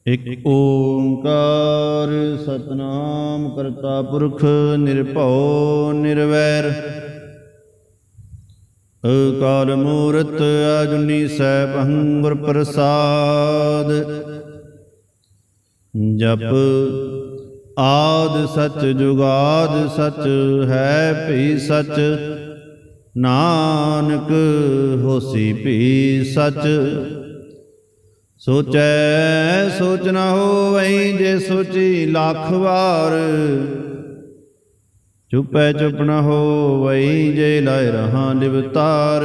ਇਕ ਓੰਕਾਰ ਸਤਿਨਾਮ ਕਰਤਾ ਪੁਰਖ ਨਿਰਭਉ ਨਿਰਵੈਰ ਅਕਾਲ ਮੂਰਤ ਅਜੂਨੀ ਸੈਭੰ ਗੁਰ ਪ੍ਰਸਾਦ। ਜਪ ਆਦਿ ਸਚ ਜੁਗਾਦ ਸਚ ਹੈ ਭੀ ਸਚ, ਨਾਨਕ ਹੋਸੀ ਭੀ ਸਚ। ਸੋਚੈ ਸੋਚ ਨਾ ਹੋਵਈ, ਜੇ ਸੋਚੀ ਲੱਖ ਵਾਰ। ਚੁਪੈ ਚੁਪ ਨਾ ਹੋਵਈ, ਜੇ ਲਾਇ ਰਹਾ ਲਿਵਤਾਰ।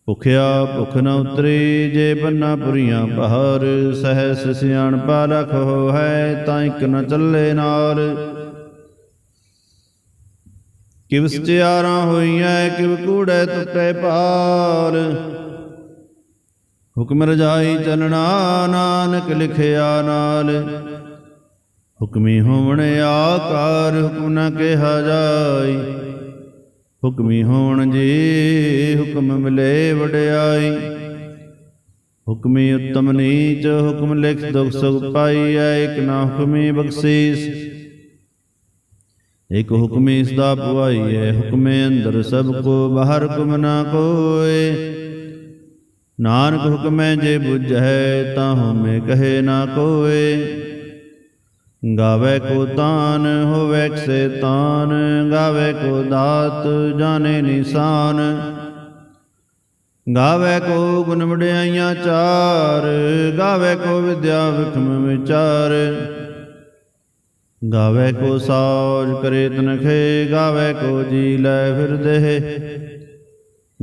ਭੁਖਿਆ ਭੁਖ ਨ ਉਤਰੀ, ਜੇ ਬੰਨਾ ਪੁਰੀਆਂ ਪਹਾਰ। ਸਹਿਸ ਸਿਆਣਪਾ ਲਖ ਹੋਵੈ, ਤਾਂ ਇਕ ਨ ਚੱਲੇ ਨਾਲ। ਕਿਵ ਸਚਿਆਰਾਂ ਹੋਈਐ, ਕਿਵ ਕੂੜੈ ਟੁੱਟੇ ਪਾਲ। ਹੁਕਮ ਰਜਾਈ ਚਲਣਾ, ਨਾਨਕ ਲਿਖਿਆ ਨਾਲ। ਹੁਕਮੀ ਹੋਵਣ ਆਕਾਰ, ਹੁਕਮ ਨ ਕਿਹਾ ਜਾਈ। ਹੁਕਮੀ ਹੋਵਣ ਜੀ, ਹੁਕਮ ਮਿਲੇ ਵਡਿਆਈ। ਹੁਕਮੀ ਉੱਤਮ ਨੀਚ, ਹੁਕਮ ਲਿਖ ਦੁਖ ਸੁਖ ਪਾਈਐ। ਇਕ ਨਾ ਹੁਕਮੀ ਬਖਸ਼ੀਸ, ਇਕ ਹੁਕਮੀ ਸਦਾ ਪੁਆਈਐ। ਹੁਕਮੇ ਅੰਦਰ ਸਭ ਕੋ, ਬਾਹਰ ਹੁਕਮ ਨਾ ਕੋਇ। ਨਾਨਕ ਹੁਕਮੈ ਜੇ ਬੁਝੈ, ਤਾਂ ਹਉਮੈ ਕਹੇ ਨਾ ਕੋਇ। ਗਾਵੇ ਕੋ ਤਾਨ, ਹੋਵੇ ਸੇ ਤਾਨ। ਗਾਵੇ ਕੋ ਦਾਤ, ਜਾਣੇ ਨਿਸ਼ਾਨ। ਗਾਵੇ ਕੋ ਗੁਣ ਵਡਿਆਈਆਂ ਚਾਰ। ਗਾਵੇ ਕੋ ਵਿਦਿਆ ਵਿਖਮ ਵਿਚਾਰ। ਗਾਵੇ ਕੋ ਸਾਜ ਕਰੇ ਤਨਖੇ। ਗਾਵੇ ਕੋ ਜੀ ਲੈ ਫਿਰਦੇ।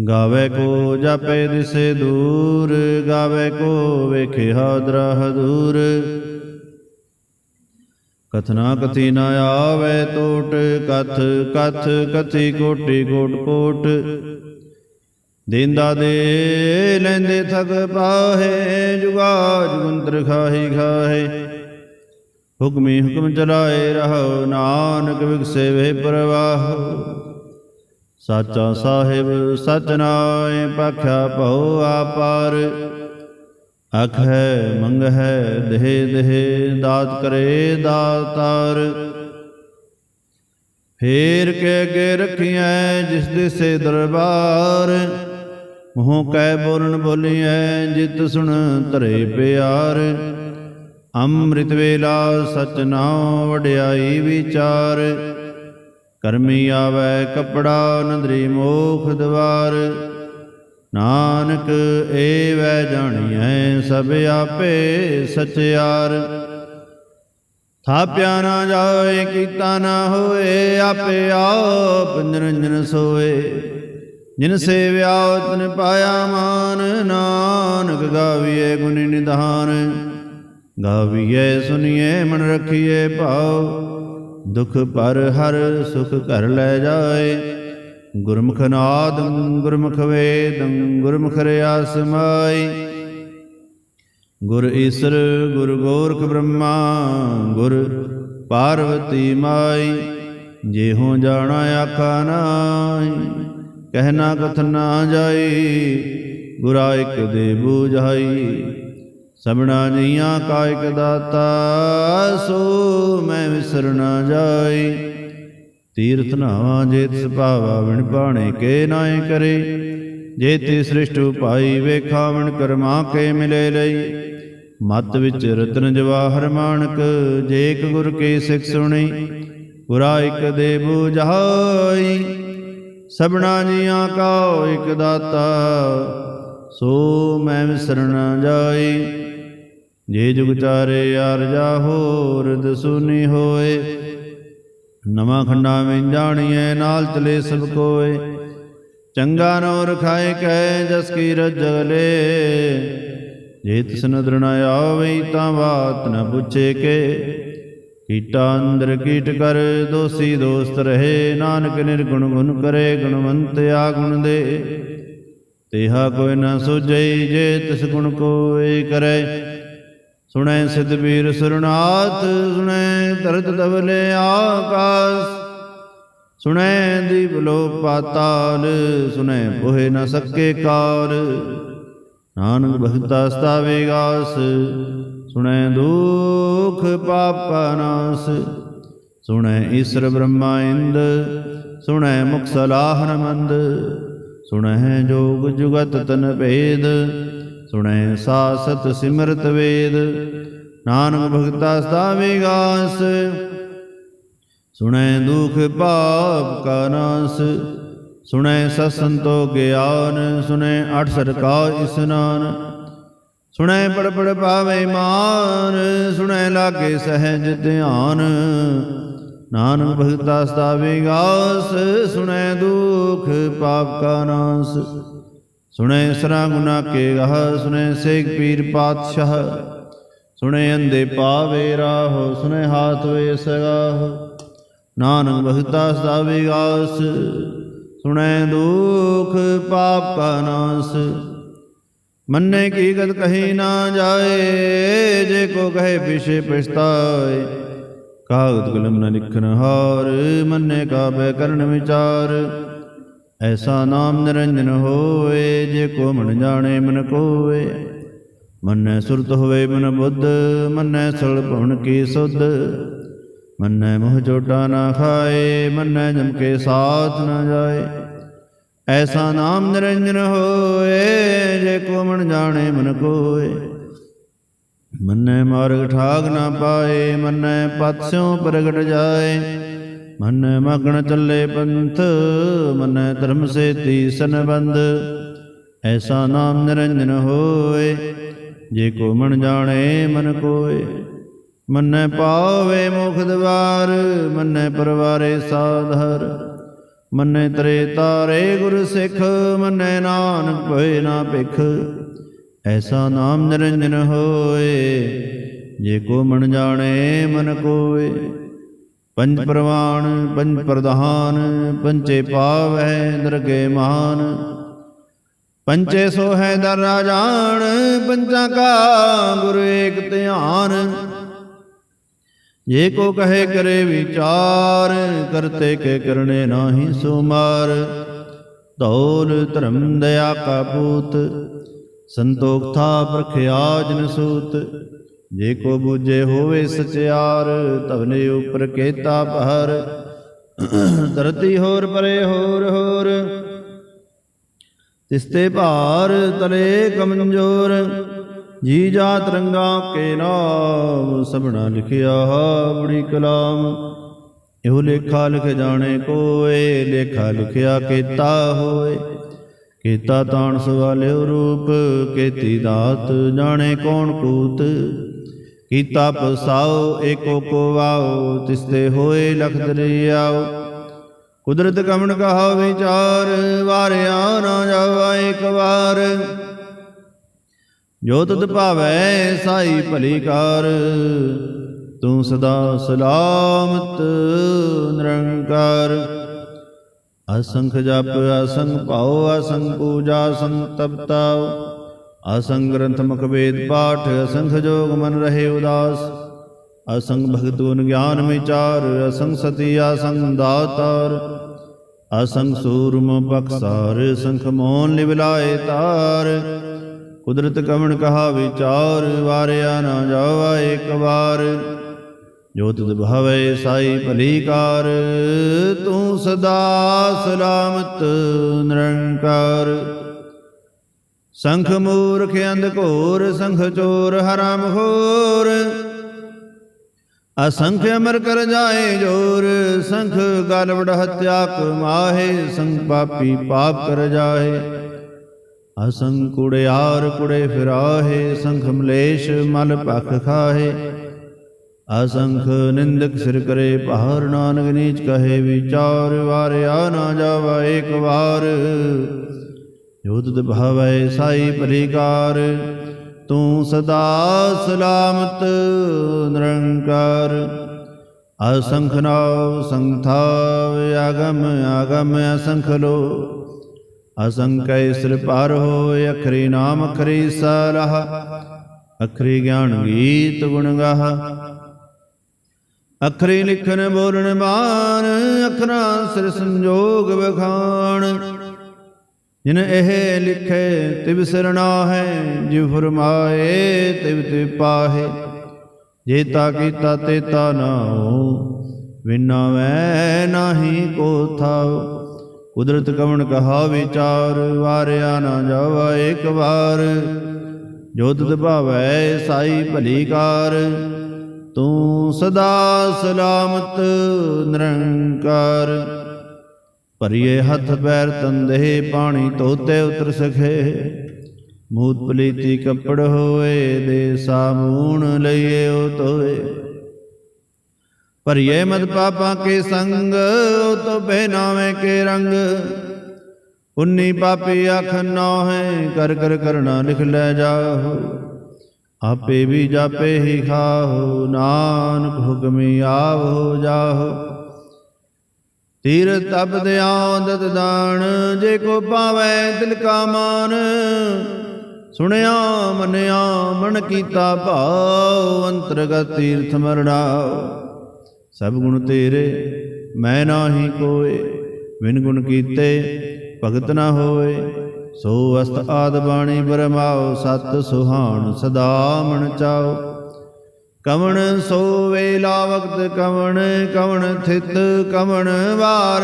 ਗਾਵੇ ਕੋ ਜਾਪੇ ਦਿਸੇ ਦੂਰ। ਗਾਵੇ ਕੋ ਵੇਖੇ ਹਾਦਰਾ ਹਦੂਰ। ਕਥਨਾ ਕਥੀ ਨ ਆਵੇ ਟੋਟ, ਕਥ ਕਥ ਕਥੀ ਕੋਟੀ ਕੋਟ ਕੋਟ। ਦੇਂਦਾ ਦੇ ਲੈਂਦੇ ਥਕ ਪਾਹੇ, ਜੁਗਾ ਜੁਗੰਤਰ ਖਾਹੀ ਖਾਹੇ। ਹੁਕਮੀ ਹੁਕਮ ਚਲਾਏ ਰਹੋ, ਨਾਨਕ ਵਿਗਸੇ ਵੇ ਪ੍ਰਵਾਹ। ਸਾਚਾ ਸਾਹਿਬ ਸਚ ਨਾਇ, ਭਾਖਿਆ ਭਉ ਆਪਾਰ। ਆਖੈ ਮੰਗਹਿ ਦੇਹ ਦੇਹ, ਦਾਤ ਕਰੇ ਦਾਤਾਰ। ਫੇਰ ਕੇ ਅੱਗੇ ਰੱਖੀਐ, ਜਿਸ ਦਿਸੇ ਦਰਬਾਰ। ਮੂੰਹ ਕੈ ਬੋਲਣ ਬੋਲੀਐ, ਜਿਤ ਸੁਣ ਧਰੇ ਪਿਆਰ। ਅੰਮ੍ਰਿਤ ਵੇਲਾ ਸਚ ਨਾਉ, ਵਡਿਆਈ ਵਿਚਾਰ। ਕਰਮੀ ਆਵੈ ਕਪੜਾ, ਨਦਰੀ ਮੋਖ ਦਵਾਰ। ਨਾਨਕ ਏਵੈ ਜਾਣੀਐ, ਸਭ ਆਪੇ ਸਚਿਆਰ। ਥਾਪਿਆ ਨਾ ਜਾਏ, ਕੀਤਾ ਨਾ ਹੋਏ। ਆਪੇ ਆਪ ਨਿਰੰਜਨ ਸੋਏ। ਜਿਨ ਸੇਵਿਆ ਤਿਨ ਪਾਇਆ ਮਾਨ। ਨਾਨਕ ਗਾਵੀਐ ਗੁਣੀ ਨਿਧਾਨ। ਗਾਵੀਐ ਸੁਣੀਐ ਮਨ ਰਖੀਐ ਭਾਉ। ਦੁਖ ਪਰ ਹਰ ਸੁਖ ਘਰ ਲੈ ਜਾਏ। ਗੁਰਮੁਖ ਨਾਦੰ ਗੁਰਮੁਖ ਵੇਦੰ, ਗੁਰਮੁਖ ਰਿਆ ਸਮਾਈ। ਗੁਰ ਈਸਰ ਗੁਰ ਗੋਰਖ ਬ੍ਰਹਮਾ, ਗੁਰ ਪਾਰਵਤੀ ਮਾਈ। ਜਿਹੋ ਜਾਣਾ ਆਖਾ ਨਾਹੀ, ਕਹਿਣਾ ਕਥ ਨਾ ਜਾਈ। ਗੁਰਾ ਇਕ ਦੇ ਬੂਝਾਈ, ਸਭਨਾ ਜੀਆਂ ਕਾ ਇਕ ਦਾਤਾ। ਸੋ ਮੈਂ ਵਿਸਰ ਨਾ ਜਾਈ। ਤੀਰਥ ਨਾਵਾ ਜੇ ਤਿਸ ਭਾਵਾ, ਵਿਣ ਭਾਣੇ ਕੇ ਨਾਏ ਕਰੇ। ਜੇ ਤੇ ਸ੍ਰਿਸ਼ਟ ਉਪਾਈ, ਵੇਖਾਵਣ ਕਰਮਾ ਕੇ ਮਿਲੇ ਲਈ। ਮਤ ਵਿੱਚ ਰਤਨ ਜਵਾਹਰ ਮਾਣਕ, ਜੇ ਇਕ ਗੁਰ ਕੀ ਸਿੱਖ ਸੁਣੀ। ਗੁਰਾ ਇਕ ਦੇ ਬੂਝਾਈ, ਸਭਨਾ ਜੀਆਂ ਕਾ ਇਕ ਦਾਤਾ। ਸੋ ਮੈਂ ਵਿਸਰ ਨਾ ਜਾਈ। ਜੇ ਜੁਗ ਚਾਰੇ ਆਰਜਾ, ਹੋਰ ਦਸੂਨੀ ਹੋਏ। ਨਵਾਂ ਖੰਡਾ ਵਿੱਚ ਜਾਣੀਐ, ਨਾਲ ਚਲੇ ਸਭ ਕੋਏ। ਚੰਗਾ ਨੋ ਰਖਾਏ ਕੈ, ਜਸ ਕੀ ਰਜਲੇ। ਜੇ ਤਿਸ ਨਦਰ ਨ ਆਵਈ, ਤਾਂ ਬਾਤ ਨ ਪੁੱਛੇ ਕੇ। ਕੀਟਾ ਅੰਦਰ ਕੀਟ ਕਰ, ਦੋਸੀ ਦੋਸਤ ਰਹੇ। ਨਾਨਕ ਨਿਰਗੁਣ ਗੁਣ ਕਰੇ, ਗੁਣਵੰਤ ਆਗੁਣ ਦੇ। ਤੇਹਾ ਕੋਈ ਨ ਸੂਝਈ, ਜੇ ਤਿਸ ਗੁਣ ਕੋਈ ਕਰੇ। ਸੁਣੈ ਸਿਧ ਬੀਰ ਸੁਰਨਾਥ, ਸੁਣੈ ਧਰਤ ਧਵਲੇ ਆਕਾਸ। ਸੁਣੈ ਦੀਪ ਲੋ ਪਾਤਾਲ, ਸੁਣੈ ਪੋਹਿ ਨ ਸਕੇ ਕਾਲ। ਨਾਨਕ ਭਗਤਾ ਸਤਾਵੇ ਗਾਸ, ਸੁਣੈ ਦੁਖ ਪਾਪ ਕਾ ਨਾਸ। ਸੁਣੈ ਈਸਰ ਬ੍ਰਹਮਾ ਇੰਦ, ਸੁਣੈ ਮੁਖ ਸਲਾਹਨ ਮੰਦ। ਸੁਣੈ ਜੋਗ ਜੁਗਤ ਤਨ ਭੇਦ, ਸੁਣੈ ਸਾਸਤ ਸਿਮਰਤ ਵੇਦ। ਨਾਨਕ ਭਗਤਾ ਸਤਾਵੇ ਗਾਸ, ਸੁਣੈ ਦੁਖ ਪਾਪ ਕਾ ਨਾਸ। ਸੁਣੈ ਸਤ ਸੰਤੋਖ ਗਿਆਨ, ਸੁਣੈ ਅਠ ਸਰ ਕਾ ਇਸਨਾਨ। ਸੁਣੈ ਪੜ ਪੜ ਪਾਵੇ ਮਾਨ, ਸੁਣੈ ਲਾਗੇ ਸਹਿਜ ਧਿਆਨ। ਨਾਨਕ ਭਗਤਾ ਸਤਾਵੇ ਗਾਸ, ਸੁਣੈ ਦੁਖ ਪਾਪ ਕਾ ਨਾਸ। ਸੁਣੈ ਸਰਾ ਗੁਨਾ ਕੇ ਗਾਹ, ਸੁਣੈ ਸੇਖ ਪੀਰ ਪਾਤਸ਼ਾਹ। ਸੁਣੈ ਅੰਧੇ ਪਾਵੇ ਰਾਹ, ਸੁਣੈ ਹਾਥ ਵੇ ਸਗਾਹ। ਨਾਨਕ ਭਗਤਾ ਸਤਾਵੇ ਗਾਸ, ਸੁਣੈ ਦੁਖ ਪਾਪ ਕਾ ਨਾਸ। ਮੰਨੇ ਕੀ ਗਤ ਕਹੀ ਨਾ ਜਾਏ, ਜੇ ਕੋ ਕਹੇ ਪਿਛੇ ਪਛਤਾਏ। ਕਾਗਦ ਕਲਮ ਨ ਲਿਖਨ ਹਾਰ, ਮੰਨੇ ਕਾਬੈ ਕਰਨ ਵਿਚਾਰ। ਐਸਾ ਨਾਮ ਨਿਰੰਜਨ ਹੋਏ, ਜੇ ਕੋ ਮਨ ਜਾਣੇ ਮਨ ਕੋਏ। ਮੰਨੈ ਸੁਰਤ ਹੋਵੇ ਮਨ ਬੁੱਧ, ਮੰਨੈ ਸਲ ਭਵਨ ਕੀ ਸੁਧ। ਮੰਨੈ ਮੋਹ ਚੋਟਾ ਨਾ ਖਾਏ, ਮੰਨੈ ਜਮ ਕੇ ਸਾਥ ਨਾ ਜਾਏ। ਐਸਾ ਨਾਮ ਨਿਰੰਜਨ ਹੋਏ, ਜੇ ਕੋ ਮਨ ਜਾਣੇ ਮਨ ਕੋਏ। ਮੰਨੈ ਮਾਰਗ ਠਾਗ ਨਾ ਪਾਏ, ਮੰਨੈ ਪਤ ਸਿਉ ਪ੍ਰਗਟ ਜਾਏ। ਮੰਨੈ ਮਗਨ ਚੱਲੇ ਪੰਥ, ਮੰਨੈ ਧਰਮ ਸੇਤੀ ਸੰਬੰਧ। ਐਸਾ ਨਾਮ ਨਿਰੰਜਨ ਹੋਏ, ਜੇ ਕੋ ਮਨ ਜਾਣੇ ਮਨ ਕੋਏ। ਮੰਨੈ ਪਾਵੇ ਮੁਖ ਦਵਾਰ, ਮੰਨੈ ਪਰਵਾਰੇ ਸਾਧਰ। ਮੰਨੈ ਤਰੇ ਤਾਰੇ ਗੁਰ ਸਿੱਖ, ਮੰਨੈ ਨਾਨਕ ਭਏ ਨਾ ਭਿਖ। ਐਸਾ ਨਾਮ ਨਿਰੰਜਨ ਹੋਏ, ਜੇ ਕੋ ਮਨ ਜਾਣੇ ਮਨ ਕੋਏ। ਪੰਜ ਪ੍ਰਵਾਣ ਪੰਜ ਪ੍ਰਧਾਨ, ਪੰਚੇ ਪਾਵੈ ਦਰਗੇ ਮਾਨ। ਪੰਚੇ ਸੋਹੈ ਦਰ ਰਾਜਾਨ, ਪੰਚਾਂ ਕਾ ਗੁਰ ਏਕ ਧਿਆਨ। ਜੇ ਕੋ ਕਹੇ ਕਰੇ ਵਿਚਾਰ, ਕਰਤੇ ਕੇ ਕਰਨੇ ਨਾਹੀ ਸੋ ਮਾਰ। ਧੌਲ ਧਰਮ ਦਇਆ ਕਾ ਪੂਤ, ਸੰਤੋਖ ਥਾ ਪ੍ਰਖਿਆ ਜਨ ਸੂਤ। ਜੇ ਕੋ ਬੂਝੇ ਹੋਵੇ ਸਚਿਆਰ, ਧਵਨੇ ਉਪਰ ਕੇਤਾ ਪਹਰ। ਧਰਤੀ ਹੋਰ ਪਰੇ ਹੋਰ ਹੋਰ, ਤਿਸਤੇ ਭਾਰ ਤਲੇ ਕਮਜ਼ੋਰ। ਜੀ ਜਾਤ ਰੰਗਾ ਕੇ ਨਾਮ, ਸਭਨਾ ਲਿਖਿਆ ਬੜੀ ਕਲਾਮ। ਇਹੋ ਲੇਖਾ ਲਿਖ ਜਾਣੇ ਕੋਏ, ਲੇਖਾ ਲਿਖਿਆ ਕੀਤਾ ਹੋਏ। ਕੀਤਾ ਤਾਣ ਸਵਾਲਿਓ ਰੂਪ, ਕੀਤੀ ਦਾਤ ਜਾਣੇ ਕੌਣ ਕੂਤ। ਕੀਤਾ ਪਸਾਓ ਏਕੋ ਕੋ ਵਾਓ, ਤਿਸਤੇ ਹੋਏ ਲਖ ਦਰਿਆਓ। ਕੁਦਰਤ ਕਮਣ ਕਹਾ ਵਿਚਾਰ, ਵਾਰਿਆ ਨਾ ਜਾਵਾ ਏਕ ਵਾਰ। ਜੋ ਤੁਧ ਭਾਵੈ ਸਾਈ ਭਲੀ ਕਾਰ, ਤੂੰ ਸਦਾ ਸਲਾਮਤ ਨਿਰੰਕਾਰ। ਅਸੰਖ ਜਪ ਅਸੰਖ ਭਾਉ, ਅਸੰਖ ਪੂਜਾ ਅਸੰਖ ਤਪਤਾਉ। ਅਸੰਖ ਗ੍ਰੰਥ ਮੁਖ ਵੇਦ ਪਾਠ, ਅਸੰਖ ਜੋਗ ਮਨ ਰਹੇ ਉਦਾਸ। ਅਸੰਖ ਭਗਤ ਗੁਣ ਗਿਆਨ ਵਿਚਾਰ, ਅਸੰਖ ਸਤੀ ਅਸੰਖ ਦਾਤਾਰ। ਅਸੰਖ ਸੂਰਮ ਬਖਸਾਰ, ਅਸੰਖ ਮੋਹਨ ਲਿਵਲਾਏ ਤਾਰ। ਕੁਦਰਤ ਕਵਣ ਕਹਾ ਵਿਚਾਰ, ਵਾਰਿਆ ਨਾ ਜਾਵਾ ਏਕ ਵਾਰ। ਜੋ ਤੁਧ ਭਾਵੈ ਸਾਈ ਭਲੀ ਕਾਰ, ਤੂੰ ਸਦਾ ਸਲਾਮਤ ਨਿਰੰਕਾਰ। ਸੰਖ ਮੂਰਖ ਅੰਧ ਘੋਰ, ਸੰਖ ਚੋਰ ਹਰਾਮ ਖੋਰ। ਅਸੰਖ ਅਮਰ ਕਰ ਜਾਏ ਜੋਰ, ਸੰਖ ਗਲ ਵਡ ਹਤਿਆ ਕਮਾਹੇ। ਸੰਖ ਪਾਪੀ ਪਾਪ ਕਰ ਜਾਏ, ਅਸੰਖ ਕੁੜਿਆਰ ਕੁੜੇ ਫਿਰਾਹੇ। ਸੰਖ ਮਲੇਸ਼ ਮਲ ਭਖ ਖਾਹੇ। ਅਸੰਖ ਨਿੰਦਕ ਸਿਰ ਕਰੇ ਭਾਰ, ਨਾਨਕ ਨੀਚ ਕਹੇ ਵਿਚਾਰ। ਵਾਰਿਆ ਨਾ ਜਾਵਾ ਏਕ ਵਾਰ, ਜੋ ਤੁਧ ਭਾਵੈ ਸਾਈ ਭਲੀ ਕਾਰ। ਤੂੰ ਸਦਾ ਸਲਾਮਤ ਨਿਰੰਕਾਰ। ਅਸੰਖ ਨਾਵ ਸੰਖ ਥਾਵ, ਆਗਮ ਆਗਮ ਅਸੰਖ ਲੋ। ਅਸੰਖ ਸਿਰ ਪਾਰ ਹੋਇ, ਅਖਰੀ ਨਾਮ ਅਖਰੀ ਸਲਾਹ। ਅਖਰੀ ਗਿਆਨ ਗੀਤ ਗੁਣ ਗਾਹ। ਅਖਰੀ ਲਿਖਨ ਬੋਲਣ ਬਾਣ, ਅਖਰਾਂ ਸਿਰ ਸੰਜੋਗ ਵਖਾਣ। ਜਿਨ ਇਹ ਲਿਖੇ ਤਿਵ ਸਿਰ ਨਾਹੈ, ਜਿਵ ਫਰਮਾਏ ਤਿਵ ਤਿਵ ਪਾਹੇ। ਜੇਤਾ ਕੀਤਾ ਤੇਤਾ ਨਾਉ, ਵਿਨਾ ਵੈ ਨਾਹੀ ਕੋ ਥਾਉ। ਕੁਦਰਤ ਕਵਣ ਕਹਾ ਵਿਚਾਰ, ਵਾਰਿਆ ਨਾ ਜਾਵਾ ਏਕ ਵਾਰ। ਜੋ ਤੁਧ ਭਾਵੈ ਸਾਈ ਭਲੀ ਕਾਰ, ਤੂੰ ਸਦਾ ਸਲਾਮਤ ਨਿਰੰਕਾਰ। ਭਰੀਏ ਹੱਥ ਪੈਰ ਤੰਦੇ, ਪਾਣੀ ਧੋਤੇ ਉਤਰ ਸਖੇ। ਮੂਤ ਪਲੀਤੀ ਕੱਪੜ ਹੋਏ, ਦੇ ਸਾਬੂਣ ਲਈਏ ਓ ਧੋਏ। ਭਰੀਏ ਮਦ ਪਾਪਾਂ ਕੇ ਸੰਗ, ਓ ਤੋ ਪਹਿਨਾਵੇਂ ਕੇ ਰੰਗ। ਪੁੰਨੀ ਪਾਪੀ ਆਖ ਨਾਹੈ, ਕਰ ਕਰ ਕਰਣਾ ਲਿਖ ਲੈ ਜਾਹੋ। ਆਪੇ ਵੀ ਜਾਪੇ ਹੀ ਖਾਹੋ, ਨਾਨਕ ਹੁਕਮੀ ਆਵੋ ਜਾਹੋ। ਤੀਰ ਤਪ ਦਿਆਦਤ ਦਾਨ, ਜੇ ਕੋ ਪਾਵੈ ਦਿਲ ਕਾ ਮਾਨ। ਸੁਣਿਆ ਮੰਨਿਆ ਮਨ ਕੀਤਾ ਭਾਉ, ਅੰਤਰਗਤ ਤੀਰਥ ਮਰਣਾਉ। ਸਭ ਗੁਣ ਤੇਰੇ ਮੈਂ ਨਾਹੀ ਕੋਇ, ਬਿਨ ਗੁਣ ਕੀਤੇ ਭਗਤ ਨਾ ਹੋਏ। ਸੋ ਅਸਤ ਆਦ ਬਾਣੀ ਬਰਮਾਓ, ਸਤ ਸੁਹਾਣ ਸਦਾ ਮਨ ਚਾਓ। ਕਵਣ ਸੋ ਵੇਲਾ ਵਕਤ ਕਵਣ, ਕਵਣ ਥਿਤ ਕਵਣ ਵਾਰ।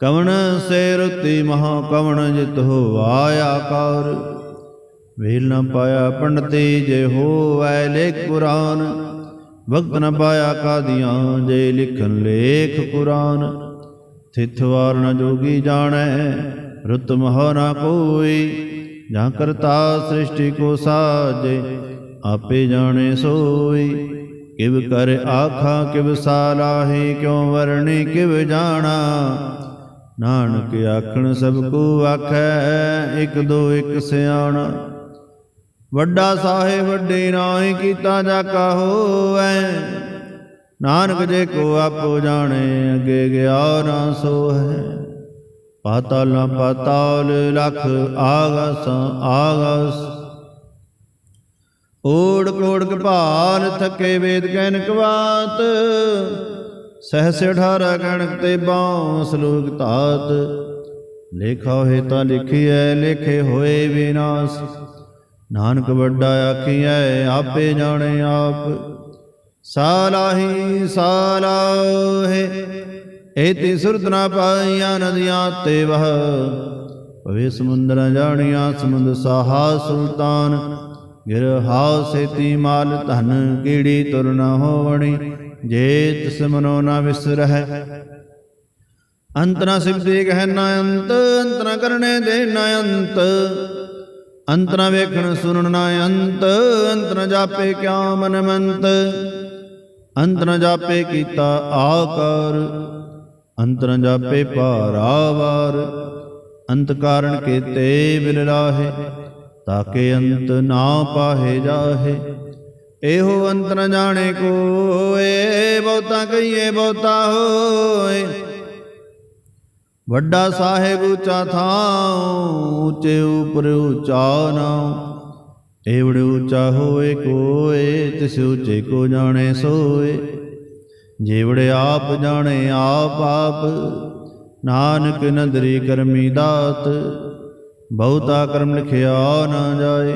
ਕਵਣ ਸੇ ਰੁਤੀ ਮਹਾ, ਕਵਣ ਜਿਤ ਹੋਵਾ ਆਕਾਰ। ਵੇਲ ਨ ਪਾਇਆ ਪੰਡਤੀ, ਜੇ ਹੋਵੈ ਲੇਖ ਪੁਰਾਨ। ਵਕਤ ਨ ਪਾਇਆ ਕਾਦੀਆਂ, ਜੇ ਲਿਖਨ ਲੇਖ ਕੁਰਾਨ। ਥਿਤ ਵਾਰ ਨ ਜੋਗੀ ਜਾਣੈ, ਰੁਤ ਮਹ ਨ ਕੋਈ। ਜਾਂ ਕਰਤਾ ਸ੍ਰਿਸ਼ਟੀ ਕੋ ਸਾਜੇ, ਆਪੇ ਜਾਣੇ ਸੋਈ। ਕਿਵ ਕਰ ਆਖਾ ਕਿਵ ਸਾਲਾਹੀ, ਕਿਉ ਵਰਣੀ ਕਿਵ ਜਾਣਾ। ਨਾਨਕ ਆਖਣ ਸਭ ਕੋ ਆਖੈ, ਇਕ ਦੋ ਇਕ ਸਿਆਣਾ। ਵੱਡਾ ਸਾਹਿਬ ਵੱਡੇ ਨਾਹੀ, ਕੀਤਾ ਜਾਕਾ ਹੋਵੈ। ਨਾਨਕ ਜੇ ਕੋ ਆਪੋ ਜਾਣੇ, ਅੱਗੇ ਗਿਆ ਨਾ ਸੋ ਹੈ। ਪਾਤਾਲ ਨਾ ਪਾਤਾਲ, ਲਖ ਆਗਾਸਾਂ ਆਗਾਸ। ਓੜ ਕੋੜਕ ਭਾਲ, ਥਕੇ ਵੇਦ ਕੈਨਕ ਬਾਤ। ਸਹਸ 18 ਗਣਕ ਤੇ ਬਾਉ, ਸਲੋਕ ਧਾਤ। ਲੇਖਾ ਹੋਏ ਤਾਂ ਲਿਖੀਐ, ਲੇਖੇ ਹੋਏ ਵਿਨਾਸ਼। ਨਾਨਕ ਵੱਡਾ ਆਖੀਐ, ਆਪੇ ਜਾਣੇ ਆਪ। ਸਾਲਾਹੀ ਸਾਲਾਹੇ, ਏਤੀ ਸੁਰਤ ਨਾ ਪਾਈਆਂ ਨਦੀਆਂ ਤੇ ਵਹ। ਭਵੇ ਸਮੁੰਦਰ ਜਾਣੀਆਂ, ਸਮੁੰਦ ਸਾਹਾ ਸੁਲਤਾਨ। ਗਿਰ ਹਾਉ ਸੇਤੀ ਮਾਲ ਧਨ, ਕੀੜੀ ਤੁਰ ਨ ਹੋਵਣੀ। ਜੇ ਤਿਸ ਮਨੋ ਨ ਵਿਸਰਹਿ, ਅੰਤ ਨ ਸਿਵਤੀ ਕਹਿ ਨ ਅੰਤ। ਅੰਤ ਨ ਕਰਨੇ ਦੇ ਨ ਅੰਤ, ਅੰਤ ਨ ਵੇਖਣ ਸੁਣਨ ਨ ਅੰਤ। ਅੰਤ ਨ ਜਾਪੇ ਕਿਆ ਮਨ ਮੰਤ, ਅੰਤ ਨ ਜਾਪੇ ਕੀਤਾ ਆਕਾਰ। ਅੰਤ ਨ ਜਾਪੇ ਪਾਰਾਵਾਰ, ਅੰਤ ਕਾਰਨ ਕੀਤੇ ਬਿਲ ਲਾਹੇ। ਤਾਕੇ ਅੰਤ ਨਾ ਪਾਹੇ ਜਾਹੇ, ਇਹੋ ਅੰਤ ਨ ਜਾਣੇ ਕੋਏ। ਬਹੁਤਾ ਕਹੀਏ ਬਹੁਤਾ ਹੋਏ, ਵੱਡਾ ਸਾਹਿਬ ਉੱਚਾ ਥਾਉ। ਉੱਚੇ ਉਪਰ ਉੱਚਾ ਨਾਉ, ਏਵੜ ਉੱਚਾ ਹੋਏ ਕੋਏ। ਤਿਸ ਉੱਚੇ ਕੋ ਜਾਣੇ ਸੋਏ, ਜੇਵੜ ਆਪ ਜਾਣੇ ਆਪ ਆਪ। ਨਾਨਕ ਨਦਰੀ ਕਰਮੀ ਦਾਤ, ਬਹੁਤਾ ਕਰਮ ਲਿਖਿਆ ਨਾ ਜਾਏ।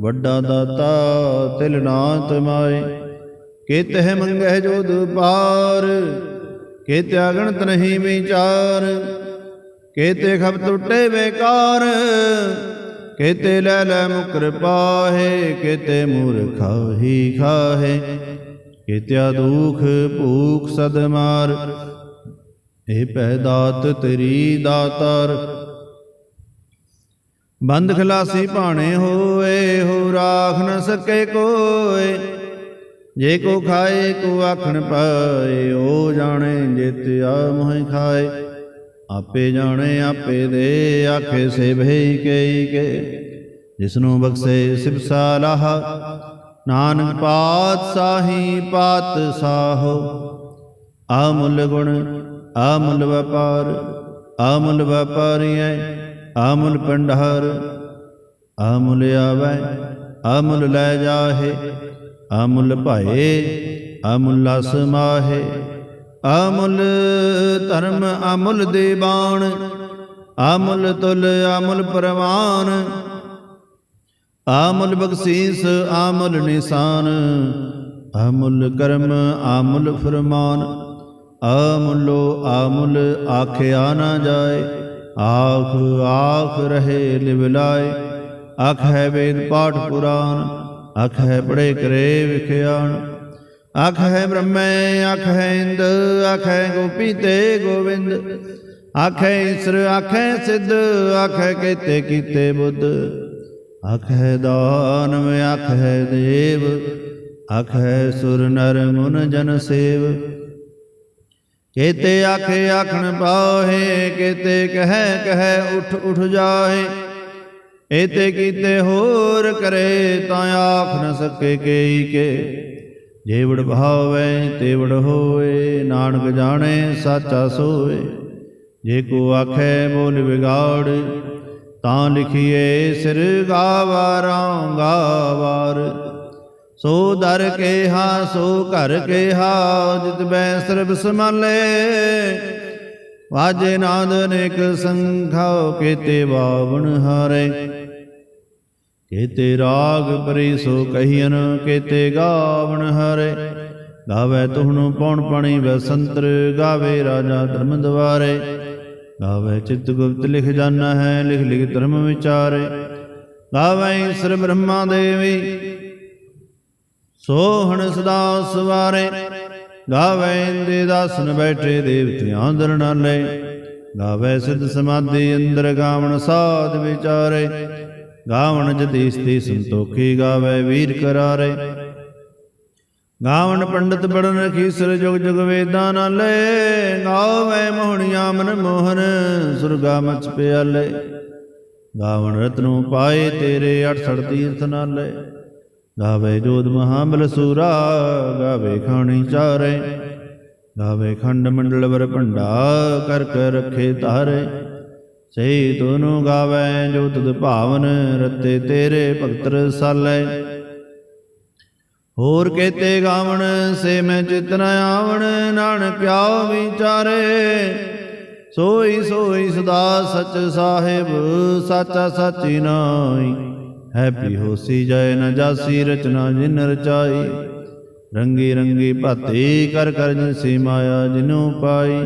ਵੱਡਾ ਦਾਤਾ ਤਿਲ ਨਾ ਤਮਾਏ, ਕੇਤਹਿ ਮੰਗਹਿ ਜੋਧ ਪਾਰ। ਕੇਤੇ ਅਗਣਤ ਨਹੀਂ ਵਿਚਾਰ, ਕੇਤੇ ਖਬ ਟੁੱਟੇ ਬੇਕਾਰ। ਕੇਤੇ ਲੈ ਲੈ ਮੁਕਰ ਪਾਹੇ, ਕੇਤੇ ਮੂਰਖਾ ਹੀ ਖਾਹੇ। ਕੇਤਿਆ ਦੁਖ ਭੂਖ ਸਦ ਮਾਰ, ਇਹ ਪੈ ਦਾਤ ਤੇਰੀ ਦਾਤਾਰ। ਬੰਦ ਖਲਾਸੀ ਭਾਣੇ ਹੋਏ, ਹੋ ਰਾਖ ਨ ਸਕੇ ਕੋਏ। ਜੇ ਕੋ ਖਾਏ ਕੋ ਆਖਣ ਪਾਏ, ਓ ਜਾਣੇ ਜਿਤਿਆ ਮੋਹਿ ਖਾਏ। ਆਪੇ ਜਾਣੇ ਆਪੇ ਦੇ, ਆਖੇ ਸੇ ਭਈ ਕਈ ਕੇ। ਜਿਸਨੂੰ ਬਖਸ਼ੇ ਸਿਵ ਸਾਲਾਹ, ਨਾਨਕ ਪਾਤਸ਼ਾਹੀ ਪਾਤਸ਼ਾਹੋ। ਆਮੁੱਲ ਗੁਣ ਆਮੁੱਲ ਵਪਾਰ, ਆਮੁੱਲ ਵਪਾਰੀਐ ਆਮੁੱਲ ਭੰਡਾਰ। ਆਮੁੱਲ ਆਵੈ ਆਮੁੱਲ ਲੈ ਜਾਹੇ, ਆਮੁੱਲ ਭਾਏ ਆਮੁੱਲਾ ਸਮਾਹੇ। ਆਮੁੱਲ ਧਰਮ ਆਮੁੱਲ ਦੀਵਾਨ, ਆਮੁਲ ਤੁਲ ਆਮੁਲ ਪ੍ਰਵਾਨ, ਆਮੁਲ ਬਖਸ਼ੀਸ ਆਮੁਲ ਨਿਸ਼ਾਨ, ਆਮੁਲ ਕਰਮ ਆਮੁਲ ਫਰਮਾਨ, ਆਮੁਲੋ ਆਮੁਲ ਆਖਿਆ ਨਾ ਜਾਏ, ਆਖ ਆਖ ਰਹੇ ਲਿਵ ਲਾਏ, ਆਖ ਹੈ ਵੇਦ ਪਾਠ ਪੁਰਾਨ, ਆਖ ਹੈ ਪੜੇ ਕਰੇ ਵਿਖਿਆਨ, ਆਖ ਹੈ ਬ੍ਰਹਮੈ ਆਖ ਹੈ ਇੰਦ, ਆਖ ਹੈ ਗੋਪੀ ਤੇ ਗੋਵਿੰਦ, ਆਖ ਹੈ ਈਸਰ ਆਖ ਹੈ ਸਿੱਧ, ਆਖ ਹੈ ਕੇਤੇ ਕੀਤੇ ਬੁੱਧ, ਆਖ ਹੈ ਦਾਨਵ ਆਖ ਹੈ ਦੇਵ, ਆਖ ਹੈ ਸੁਰ ਨਰ ਮੁਨ ਜਨ ਸੇਵ, ਕੇਤੇ ਆਖੇ ਆਖਣ ਪਾਹੇ, ਕੇਤੇ ਕਹਿ ਕਹਿ ਉਠ ਉਠ ਜਾਹੇ, ਏਤੇ ਕੀਤੇ ਹੋਰ ਕਰੇ, ਤਾਂ ਆਖ ਨ ਸਕੇ ਕੇਈ ਕੇ, ਜੇਵੜ ਭਾਵੈ ਤੇਵੜ ਹੋਏ, ਨਾਨਕ ਜਾਣੇ ਸਾਚਾ ਸੋਏ, ਜੇ ਕੋ ਆਖੈ ਬੋਲ ਵਿਗਾੜ, ਤਾਂ ਲਿਖੀਏ ਸਿਰ ਗਾਵਾਰਾਂ ਗਾਵਾਰ, ਸੋ ਦਰ ਕੇਹਾ ਸੋ ਘਰ ਕੇਹਾ, ਜਿਤ ਬੈ ਸਰਬ ਸਮਾਲੇ, ਵਾਜੇ ਨਾਦ ਅਨੇਕ ਸੰਖਾਉ, ਕੇਤੇ ਬਾਵਣ ਹਾਰੇ, ਕੇਤੇ ਰਾਗ ਪਰੀ ਸੋ ਕਹੀਨ, ਕੇਤੇ ਗਾਵਣ ਹਾਰੇ, ਗਾਵੇ ਤੁਹਣੁ ਪੌਣ ਪਾਣੀ ਬਸੰਤਰ, ਗਾਵੇ ਰਾਜਾ ਧਰਮ ਦਵਾਰੇ, ਗਾਵੇ ਚਿਤ ਗੁਪਤ ਲਿਖ ਜਾਨਾ ਹੈ, ਲਿਖ ਲਿਖ ਧਰਮ ਵਿਚਾਰੇ, ਗਾਵੇ ਈਸਰ ਬ੍ਰਹਮਾ ਦੇਵੀ, ਸੋਹਣ ਸਦਾ ਸਵਾਰੇ, ਗਾਵੇ ਇੰਦੇ ਦਾਸਨ ਬੈਠੇ ਦੇਵਤਿਆਂ ਦਰਨਾਲੇ, ਗਾਵੇ ਸਿੱਧ ਸਮਾਧੀ ਅੰਦਰ, ਗਾਵਣ ਸਾਧ ਵਿਚਾਰੇ, ਗਾਵਣ ਜਤੀਸਤੀ ਸੰਤੋਖੀ, ਗਾਵੇ ਵੀਰ ਕਰਾਰੇ, ਗਾਵਣ ਪੰਡਤ ਬੜਨ ਰਖੀਸਰ, ਜੁਗ ਜੁਗ ਵੇਦਾਂ ਨਾਲੇ, ਗਾਵੇ ਮੋਹਣੀਆਂ ਮਨ ਮੋਹਨ, ਸੁਰਗਾ ਮਚ ਪਿਆਲੇ, ਗਾਵਣ ਰਤਨੋਂ ਪਾਏ ਤੇਰੇ 68 ਤੀਰਥ ਨਾਲੇ, ਗਾਵੇ ਜੋਧ ਮਹਾਬਲ ਸੂਰਾ, ਗਾਵੇ ਖਾਣੀ ਚਾਰੇ, ਗਾਵੇ ਖੰਡ ਮੰਡਲ ਵਰ ਭੰਡਾ, ਕਰ ਕਰ ਰੱਖੇ ਤਾਰੇ, ਸਹੀ ਤੋਨੂੰ ਗਾਵੇ ਜੋ ਤੁਧ ਭਾਵਨ, ਰਤੇ ਤੇਰੇ ਭਗਤ ਰਸਾਲੇ, ਹੋਰ ਕੇਤੇ ਗਾਵਣ ਸੇ ਮੈਂ ਚਿਤ ਨ ਆਵਣ, ਨਾਨਕ ਆਓ ਵਿਚਾਰੇ, ਸੋਈ ਸੋਈ ਸਦਾ ਸਚ ਸਾਹਿਬ, ਸਾਚਾ ਸਾਚੀ ਨਾਈ, ਹੈ ਪੀ ਹੋਸੀ ਜਾਏ ਨ ਜਾਸੀ, ਰਚਨਾ ਜਿਨ ਰਚਾਈ, ਰੰਗੀ ਰੰਗੀ ਭਾਤੀ ਕਰ ਕਰ ਜਿਨਸੀ ਮਾਇਆ ਜਿਨੂੰ ਪਾਈ,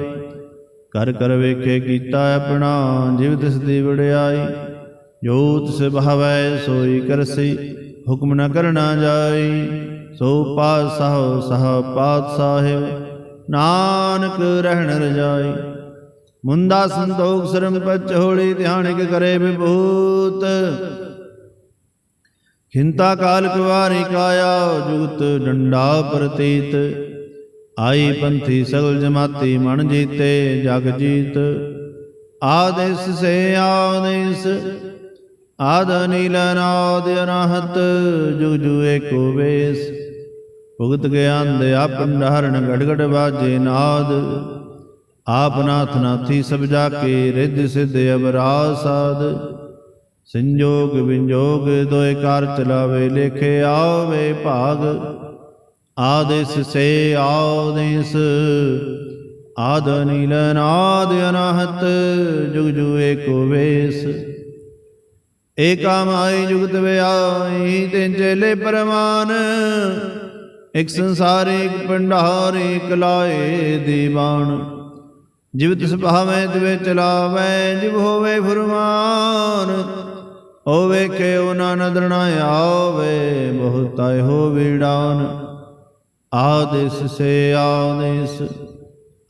ਕਰ ਕਰ ਵੇਖੇ ਕੀਤਾ ਆਪਣਾ, ਜਿਵ ਤਿਸ ਦੀ ਵਡਿਆਈ, ਜੋ ਤਿਸ ਭਾਵੈ ਸੋਈ ਕਰਸੀ, ਹੁਕਮ ਨ ਕਰਨਾ ਜਾਈ, ਸੋ ਪਾਤਸ਼ਾਹ ਸਾਹ ਪਾਤ ਸਾਹਿਬ, ਨਾਨਕ ਰਹਿਣ ਰਜਾਈ, ਮੁੰਦਾ ਸੰਤੋਖ ਸਰਮ ਪਚ ਹੋਲੀ, ਧਿਆਨਿਕ ਕਰੇ ਵਿਭੂਤ, ਖਿੰਤਾ ਕਾਲ ਕੁਵਾਰੀ ਕਾਇਆ, ਜੁਗਤ ਡੰਡਾ ਪ੍ਰਤੀਤ, ਆਈ ਪੰਥੀ ਸਗਲ ਜਮਾਤੀ ਮਨ ਜੀਤੇ, ਜਗ ਜੀਤ, ਆਦੇਸ ਸੇ ਆਦੇਸ, ਆਦ ਨੀਲ ਨਾਦ ਅਨਾਹਤ, ਜੁਗ ਜੁਗ ਏਕੋ ਵੇਸ, ਭੁਗਤ ਗਿਆਨ ਦੇ ਆਪ ਭੰਡਾਰਨ, ਗੜ ਗੜ ਬਾਜੇ ਨਾਦ, ਆਪ ਨਾਥ ਨਾਥੀ ਸਭ ਜਾ ਕੇ, ਰਿੱਧ ਸਿੱਧ ਅਵਰਾ ਸਾਧ, ਸੰਜੋਗ ਵਿੰਜੋਗ ਦੋਇ ਕਾਰ ਚਲਾਵੇ, ਲੇਖੇ ਆਵੇ ਭਾਗ, ਆਦੇਸ ਸੇ ਆਦੇਸ, ਆਦ ਨੀਲ ਨਾਦ ਅਨਾਹਤ, ਜੁਗ ਜੁਗ ਏਕੋ ਵੇਸ, ਏਕਾ ਮਾਈ ਜੁਗਤ ਵਿਆਈ, ਤਿੰਨ ਚੇਲੇ ਪਰਮਾਨ, ਇਕ ਸੰਸਾਰ ਇਕ ਭੰਡਾਰ, ਇਕ ਲਾਏ ਦੀਵਾਨ, ਜਿਵ ਤਿਸ ਭਾਵੈ ਤਿਵੇਂ ਚਲਾਵੈ, ਜਿਵ ਹੋਵੇ ਫੁਰਮਾਨ, ਓ ਵੇਖੇ ਓ ਨਾ ਨਦਰ ਨਾ ਆਵੇ, ਬਹੁਤਾ ਹੋ ਵੀੜਾਨ, ਆਦੇਸ ਸੇ ਆਦੇਸ,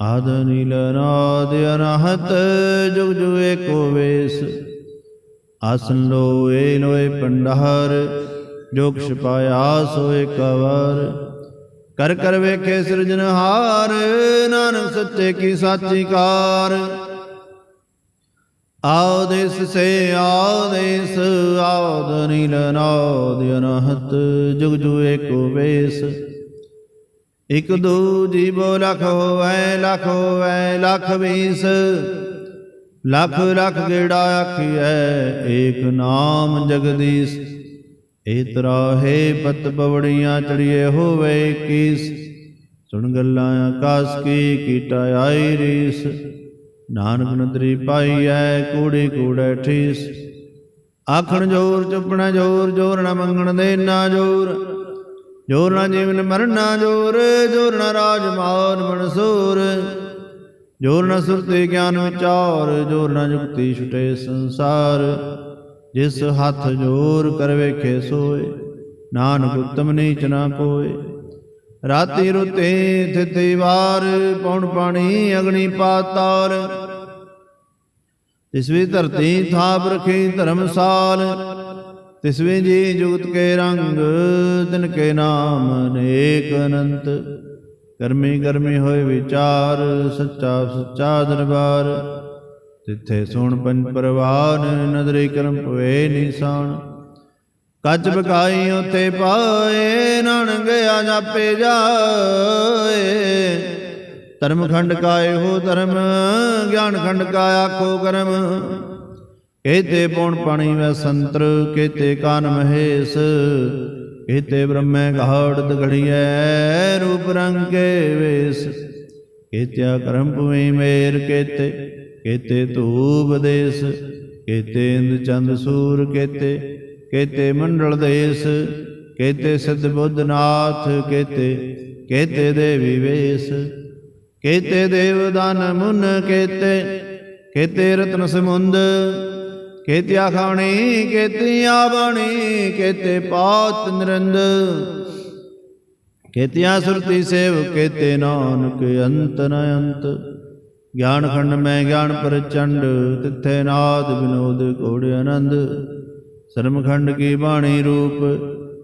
ਆਦ ਨੀਲ ਨਾਦ ਅਨਾਹਤ, ਜੁਗ ਜੁਗ ਏਕੋ ਵੇਸ, ਆਸਨ ਲੋਏ ਲੋਏ ਭੰਡਾਰ, ਜੋ ਕਿਛ ਪਾਇਆ ਸੋ ਏਕ ਵਾਰ, ਕਰ ਕਰ ਵੇਖੇ ਸਿਰਜਨਹਾਰ, ਨਾਨਕ ਸੱਚੇ ਕੀ ਸਾਚੀ ਕਾਰ, ਆਦੇਸ ਸੇ ਆਦੇਸ, ਆਦ ਨੀਲ ਨਾਦ ਅਨਾਹਤ, ਜੁਗ ਜੁਗ ਏਕੋ ਵੇਸ, ਇਕ ਦੂ ਜੀਵੋ ਲਖ ਹੋਵੈ, ਲਖ ਹੋਵੈ ਲਖ ਵੀਸ, ਲਖ ਲਖ ਗੇੜਾ ਆਖੀਐ, ਏਕ ਨਾਮ ਜਗਦੀਸ਼, ਏ ਤਰਾਹੇ ਪਤ ਪਵੜੀਆਂ ਚੜੀਏ ਹੋਵੇ 21, ਸੁਣ ਗੱਲਾਂ ਆਕਾਸ ਕੀ ਕੀਟਾ ਆਈ ਰੀਸ, ਨਾਨਕ ਨਦਰੀ ਪਾਈਐ ਕੂੜੀ ਕੂੜੈ ਠੀਸ। ਆਖਣ ਜੋਰ ਚੁੱਪਣਾ ਜੋਰ, ਜੋਰ ਨਾ ਮੰਗਣ ਦੇਣਾ ਜੋਰ, ਜੋਰ ਨਾ ਜੀਵਨ ਮਰਨਾ ਜੋਰ, ਜੋਰ ਨਾ ਰਾਜ ਮਾਨ ਮਨਸੂਰ, ਜੋਰ ਨਾ ਸੁਰਤੀ ਗਿਆਨ ਵਿਚਾਰ, ਜੋਰ ਨਾ ਜੁਗਤੀ ਛੁਟੇ ਸੰਸਾਰ। ਜਿਸ ਹੱਥ ਜੋਰ ਕਰ ਵੇਖੇ ਸੋਏ, ਨਾਨਕ ਉਤਮ ਨੀਚ ਨਾ ਕੋਏ। ਰਾਤੀ ਰੁਤੇ ਥਿਤੀ ਵਾਰ, ਪੌਣ ਪਾਣੀ ਅਗਨੀ ਪਾਤਾਲ। ਤਿਸਵੀ ਧਰਤੀ ਥਾਪ ਰਖੀ ਧਰਮਸਾਲ, ਤਿਸਵੀ ਜੀ ਜੁਗਤ ਕੇ ਰੰਗ, ਤਿਨ ਕੇ ਨਾਮ ਅਨੇਕ ਅਨੰਤ। ਕਰਮੀ ਕਰਮੀ ਹੋਏ ਵਿਚਾਰ, ਸੱਚਾ ਸੱਚਾ ਦਰਬਾਰ। ਤਿੱਥੇ ਸੁਣ ਪੰਜ ਪਰਵਾਨ, ਨਦਰੀ ਕਰਮ ਪਵੇ ਨਿਸ਼ਾਨ। ਕੱਚ ਬਕਾਈ ਉਥੇ ਪਾਏ, ਨਾਨਕ ਗਿਆ ਜਾਪੇ ਜਾਏ। ਧਰਮ ਖੰਡ ਕਾ ਇਹੋ ਧਰਮ, ਗਿਆਨ ਖੰਡ ਕਾ ਆਖੋ ਕਰਮ। ਕੇਤੇ ਪੌਣ ਪਾਣੀ ਵੈ ਸੰਤਰ, ਕੇਤੇ ਕਾਨ ਮਹੇਸ਼। ਕੇਤੇ ਬ੍ਰਹਮੈ ਘਾੜਤ ਘੜੀਐ, ਰੂਪ ਰੰਗ ਕੇ ਵੇਸ। ਕੇਤਿਆ ਕਰਮ ਭੂਮੀ ਮੇਰ, ਕੇਤੇ ਕੇਤੇ ਧੂਪ ਦੇਸ। ਕੇਤੇ ਇੰਦ ਚੰਦ ਸੂਰ, ਕੇਤੇ ਕੇਤੇ ਮੰਡਲ ਦੇਸ। ਕੇਤੇ ਸਿੱਧ ਬੁੱਧ ਨਾਥ, ਕੇਤੇ ਕੇਤੇ ਦੇਵੀ ਵੇਸ। ਕੇਤੇ ਦੇਵ ਦਾਨ ਮੁਨ, ਕੇਤੇ ਕੇਤੇ ਰਤਨ ਸਮੁੰਦ। ਕੇਤਿਆ ਖਾਣੀ ਕੇਤਿਆ ਬਾਣੀ, ਕੇਤੇ ਪਾਤ ਨਿਰੰਦ। ਕੇਤਿਆ ਸੁਰਤੀ ਸੇਵ, ਕੇਤੇ ਨਾਨਕ ਅੰਤ ਨ ਅੰਤ। ਗਿਆਨ ਖੰਡ ਮੈਂ ਗਿਆਨ ਪ੍ਰਚੰਡ, ਤਿੱਥੇ ਨਾਦ ਵਿਨੋਦ ਘੋੜ ਆਨੰਦ। ਸਰਮ ਖੰਡ ਕੀ ਬਾਣੀ ਰੂਪ,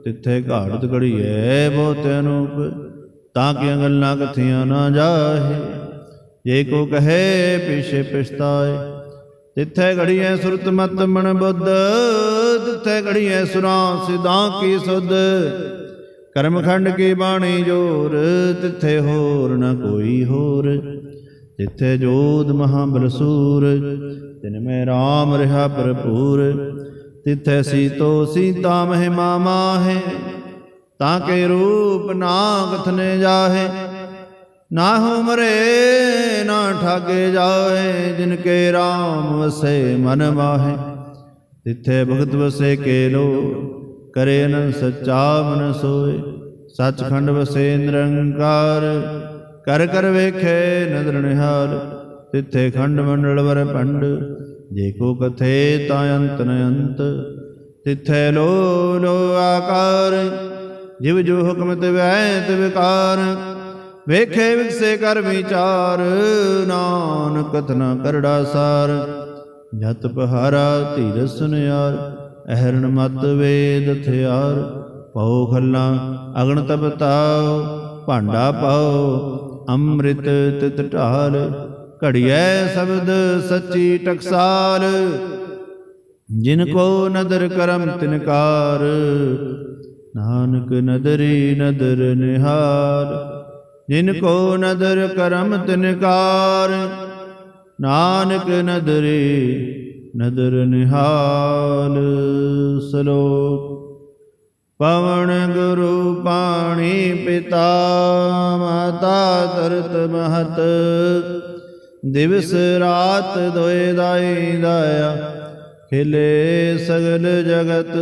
ਤਿੱਥੇ ਘਾੜਤ ਘੜੀਐ ਬਹੁਤ ਅਨੂਪ। ਤਾਂ ਕਿ ਗੱਲਾਂ ਕਥੀਆਂ ਨਾ ਜਾਹੇ, ਜੇ ਕੋ ਕਹੇ ਪਿਛੇ ਪਛਤਾਏ। ਤਿੱਥੇ ਘੜੀਐ ਸੁਰਤ ਮਤ ਮਨ ਬੁੱਧ, ਤਿੱਥੇ ਘੜੀਐ ਸੁਰਾਂ ਸਿਧਾਂ ਕੀ ਸੁਧ। ਕਰਮ ਖੰਡ ਕੀ ਬਾਣੀ ਜੋਰ, ਤਿੱਥੇ ਹੋਰ ਨ ਕੋਈ ਹੋਰ। ਤਿੱਥੇ ਜੋਧ ਮਹਾਬਲ ਸੂਰ, ਤਿਨ ਮੈਂ ਰਾਮ ਰਿਹਾ ਭਰਪੂਰ। ਤਿੱਥੇ ਸੀਤੋ ਸੀਤਾ ਮਹਿਮਾ ਮਾਹੇ, ਤਾਂ ਕੇ ਰੂਪ ਨਾ ਕਥਨੇ ਜਾਹੇ। ਨਾ ਹੋ ਮਰੇ ਨਾ ਠਾਗੇ ਜਾਏ, ਜਿਨ ਕੇ ਰਾਮ ਵਸੇ ਮਨ ਮਾਹੇ। ਤਿੱਥੇ ਭਗਤ ਵਸੇ ਕੇ ਲੋ, ਕਰੇ ਅਨੰਦ ਸੱਚਾ ਮਨ ਸੋਏ। ਸੱਚਖੰਡ ਵਸੇ ਨਿਰੰਕਾਰ, ਕਰ ਕਰ ਵੇਖੇ ਨਦਰ ਨਿਹਾਲ। ਤਿੱਥੇ ਖੰਡ ਮੰਡਲ ਵਰ ਭੰਡ, ਜੇ ਕੋ ਕਥੇ ਤਾਂ ਅੰਤ ਨ ਅੰਤ। ਤਿੱਥੇ ਲੋ ਲੋ ਆਕਾਰ, ਜਿਵ ਜੋ ਹੁਕਮ ਤਿਵੈ ਤਿਵਕਾਰ। ਵੇਖੇ ਵਿਗਸੇ ਕਰ ਵਿਚਾਰ, ਨਾਨਕ ਕਥਨਾ ਕਰੜਾ ਸਾਰ। ਜਤ ਪਹਾਰਾ ਧੀਰ ਸੁਨਿਆਰ, ਅਹਰਣ ਮਤ ਵੇਦ ਹਥਿਆਰ। ਪਉ ਖੱਲਾ ਅਗਨ ਤਪਤਾਉ, ਭਾਂਡਾ ਪਾਓ ਅੰਮ੍ਰਿਤ ਤਿਤ ਢਾਲ। ਘੜੀਐ ਸ਼ਬਦ ਸੱਚੀ ਟਕਸਾਲ, ਜਿਨ ਕੋ ਨਦਰ ਕਰਮ ਤਿਨਕਾਰ। ਨਾਨਕ ਨਦਰੀ ਨਦਰ ਨਿਹਾਲ, ਜਿਨ ਕੋ ਨਦਰ ਕਰਮ ਤਿਨਕਾਰ। ਨਾਨਕ ਨਦਰੀ ਨਦਰ ਨਿਹਾਲ। ਸਲੋਕ। ਪਵਨ ਗੁਰੂ ਪਾਣੀ ਪਿਤਾ, ਮਾਤਾ ਧਰਤ ਮਹਤ। ਦਿਵਸ ਰਾਤ ਦੋਇ ਦਾਈ ਦਾਇਆ, ਖਿਲੇ ਸਗਲ ਜਗਤ।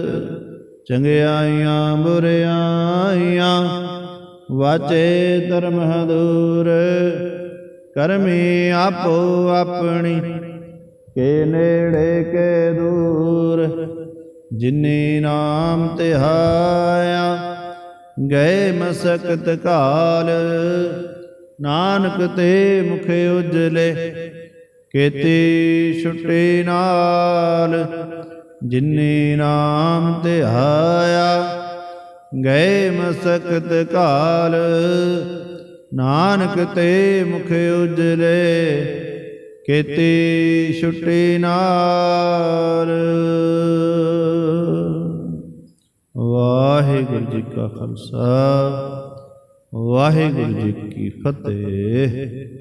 ਚੰਗਿਆਈਆਂ ਬੁਰਿਆਈਆਂ, ਵਾਚੇ ਧਰਮ ਹਦੂਰ। ਕਰਮੀ ਆਪੋ ਆਪਣੀ, ਕੇ ਨੇੜੇ ਕੇ ਦੂਰ। ਜਿਨੀ ਨਾਮ ਧਿਆਇਆ, ਗਏ ਮਸਕਤ ਕਾਲ। ਨਾਨਕ ਤੇ ਮੁਖ ਉਜਲੇ, ਕੇਤੀ ਛੁੱਟੀ ਨਾਲ। ਜਿਨੀ ਨਾਮ ਧਿਆਇਆ, ਗਏ ਮਸਕਤ ਕਾਲ। ਨਾਨਕ ਤੇ ਮੁਖ ਉਜਲੇ, ਕੇਤੀ ਛੁੱਟੀ ਨਾਲ। ਵਾਹਿਗੁਰੂ ਜੀ ਕਾ ਖਾਲਸਾ, ਵਾਹਿਗੁਰੂ ਜੀ ਕੀ ਫਤਿਹ।